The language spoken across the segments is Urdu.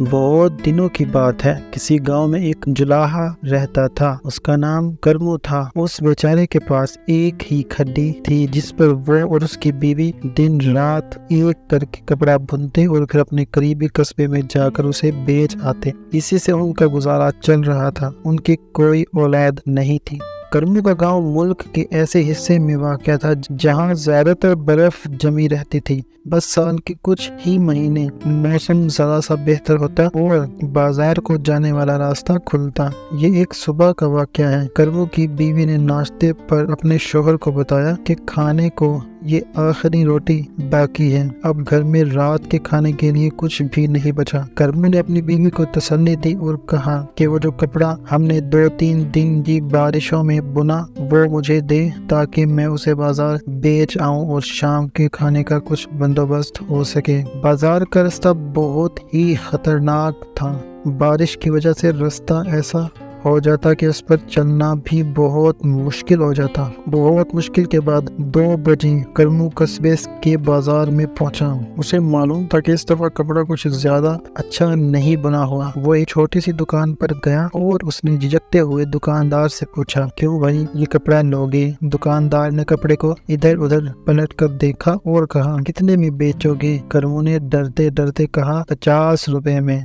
بہت دنوں کی بات ہے، کسی گاؤں میں ایک جلاحا رہتا تھا۔ اس کا نام کرمو تھا۔ اس بیچارے کے پاس ایک ہی کھڈی تھی جس پر وہ اور اس کی بیوی دن رات ایک کر کے کپڑا بنتے اور پھر اپنے قریبی قصبے میں جا کر اسے بیچ آتے۔ اسی سے ان کا گزارا چل رہا تھا۔ ان کی کوئی اولاد نہیں تھی۔ کرمو کا گاؤں ملک کے ایسے حصے میں واقع تھا جہاں زیادہ تر برف جمی رہتی تھی۔ بس سال کے کچھ ہی مہینے موسم ذرا سا بہتر ہوتا اور بازار کو جانے والا راستہ کھلتا۔ یہ ایک صبح کا واقعہ ہے۔ کرمو کی بیوی نے ناشتے پر اپنے شوہر کو بتایا کہ کھانے کو یہ آخری روٹی باقی ہے، اب گھر میں رات کے کھانے کے لیے کچھ بھی نہیں بچا۔ کرمو نے اپنی بیوی کو تسلی دی اور کہا کہ وہ جو کپڑا ہم نے 2-3 دن کی بارشوں میں بنا وہ مجھے دے تاکہ میں اسے بازار بیچ آؤں اور شام کے کھانے کا کچھ بندوبست ہو سکے۔ بازار کا راستہ بہت ہی خطرناک تھا۔ بارش کی وجہ سے راستہ ایسا ہو جاتا کہ اس پر چلنا بھی بہت مشکل ہو جاتا۔ بہت مشکل کے بعد 2 بجے کرمو قصبے کے بازار میں پہنچا۔ اسے معلوم تھا کہ اس دفعہ کپڑا کچھ زیادہ اچھا نہیں بنا ہوا۔ وہ ایک چھوٹی سی دکان پر گیا اور اس نے جھجکتے ہوئے دکاندار سے پوچھا، کیوں بھائی یہ کپڑا لوگے؟ دکاندار نے کپڑے کو ادھر ادھر پلٹ کر دیکھا اور کہا، کتنے میں بیچو گے؟ کرمو نے ڈرتے ڈرتے کہا، 50 روپے میں۔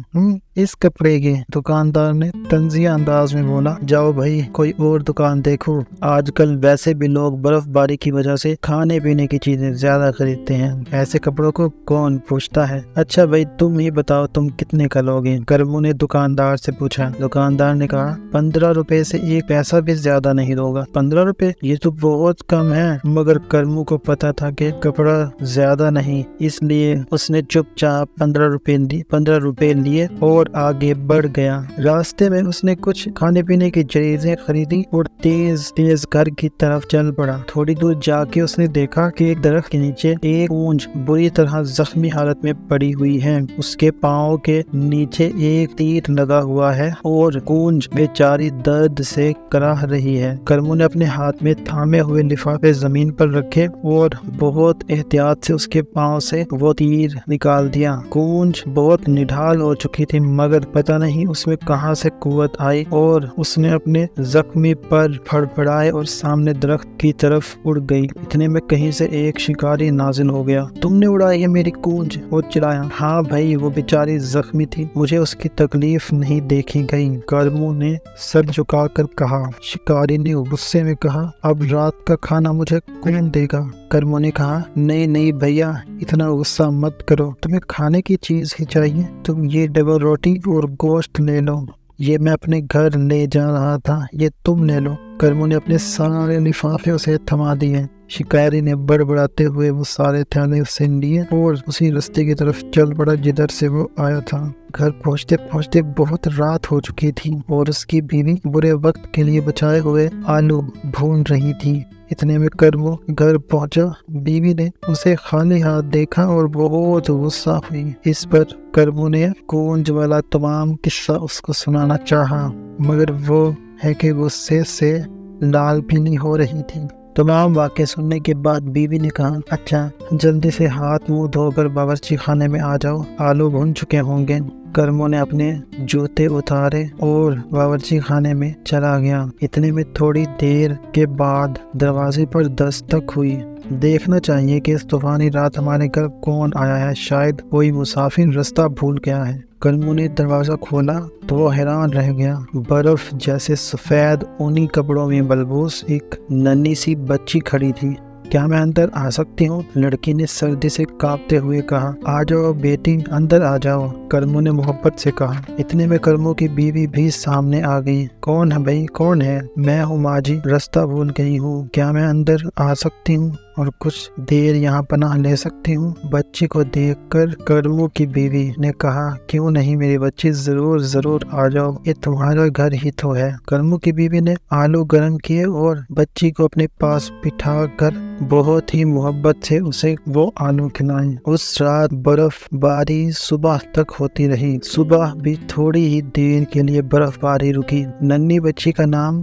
اس کپڑے کے؟ دکاندار نے طنزیہ انداز میں بولا، جاؤ بھائی کوئی اور دکان دیکھو، آج کل ویسے بھی لوگ برف باری کی وجہ سے کھانے پینے کی چیزیں زیادہ خریدتے ہیں، ایسے کپڑوں کو کون پوچھتا ہے؟ اچھا بھائی تم ہی بتاؤ تم کتنے کا لوگے؟ کرمو نے دکاندار سے پوچھا۔ دکاندار نے کہا، 15 روپے سے 1 پیسہ بھی زیادہ نہیں دوں گا۔ 15 روپے؟ یہ تو بہت کم ہے۔ مگر کرمو کو پتا تھا کہ کپڑا زیادہ نہیں، اس لیے اس نے چپ چاپ 15 روپے لیے اور آگے بڑھ گیا۔ راستے میں اس نے کچھ کھانے پینے کی چیزیں خریدی اور تیز تیز گھر کی طرف چل پڑا۔ تھوڑی دور جا کے اس نے دیکھا کہ ایک درخت کے نیچے ایک اونج بری طرح زخمی حالت میں پڑی ہوئی ہے۔ اس کے پاؤں کے نیچے ایک تیر لگا ہوا ہے اور اونج بیچاری درد سے کراہ رہی ہے۔ کرمو نے اپنے ہاتھ میں تھامے ہوئے لفافے زمین پر رکھے اور بہت احتیاط سے اس کے پاؤں سے وہ تیر نکال دیا۔ اونج بہت نڈھال ہو چکی تھی مگر پتہ نہیں اس میں کہاں سے قوت آئی اور اس نے اپنے زخمی پر پھڑپھڑائے اور سامنے درخت کی طرف اڑ گئی۔ اتنے میں کہیں سے ایک شکاری نازل ہو گیا۔ تم نے اڑائی ہے میری کونج؟ وہ چلایا۔ ہاں بھائی وہ بیچاری زخمی تھی، مجھے اس کی تکلیف نہیں دیکھی گئی، کرمو نے سر جھکا کر کہا۔ شکاری نے غصے میں کہا، اب رات کا کھانا مجھے کون دے گا؟ کرمو نے کہا، نہیں بھیا اتنا غصہ مت کرو، تمہیں کھانے کی چیز ہی چاہیے، تم یہ ڈبل روٹی اور گوشت لے لو، یہ میں اپنے گھر لے جا رہا تھا، یہ تم لے لو۔ کرمو نے اپنے سارے لفافے اسے تھما دیے۔ شکاری نے بڑبڑاتے ہوئے وہ سارے تھیلے اسے لیے اور اسی رستے کی طرف چل پڑا جدھر سے وہ آیا تھا۔ گھر پہنچتے پہنچتے بہت رات ہو چکی تھی اور اس کی بیوی برے وقت کے لیے بچائے ہوئے آلو بھون رہی تھی۔ اتنے میں کرمو گھر پہنچا۔ بیوی نے اسے خالی ہاتھ دیکھا اور بہت غصہ ہوئی۔ اس پر کرمو نے کونج والا تمام قصہ اس کو سنانا چاہا مگر وہ ہے کہ غصے سے لال پینی ہو رہی تھی۔ تمام واقعے سننے کے بعد بیوی نے کہا، اچھا جلدی سے ہاتھ منہ دھو کر باورچی خانے میں آ جاؤ، آلو بھن چکے ہوں گے۔ کرمو نے اپنے جوتے اتارے اور باورچی خانے میں چلا گیا۔ اتنے میں تھوڑی دیر کے بعد دروازے پر دستک ہوئی۔ دیکھنا چاہیے کہ اس طوفانی رات ہمارے گھر کون آیا ہے، شاید کوئی مسافر رستہ بھول گیا ہے۔ کرمو نے دروازہ کھولا تو وہ حیران رہ گیا۔ برف جیسے سفید اونی کپڑوں میں ملبوس ایک ننھی سی بچی کھڑی تھی۔ کیا میں اندر آ سکتی ہوں؟ لڑکی نے سردی سے کانپتے ہوئے کہا۔ آ جاؤ بیٹی اندر آ جاؤ، کرمو نے محبت سے کہا۔ اتنے میں کرمو کی بیوی بھی سامنے آ گئی۔ کون ہے بھائی، کون ہے؟ میں ہوں ماں جی، رستہ بھول گئی ہوں، کیا میں اندر آ سکتی ہوں اور کچھ دیر یہاں پناہ لے سکتی ہوں؟ بچی کو دیکھ کر کرمو کی بیوی نے کہا، کیوں نہیں میری بچی، ضرور آ جاؤ، یہ تمہارا گھر ہی تو ہے۔ کرمو کی بیوی نے آلو گرم کیے اور بچی کو اپنے پاس بٹھا کر بہت ہی محبت سے اسے وہ آلو کھلائے۔ اس رات برف باری صبح تک ہوتی رہی۔ صبح بھی تھوڑی ہی دیر کے لیے برف باری رکی۔ ننھی بچی کا نام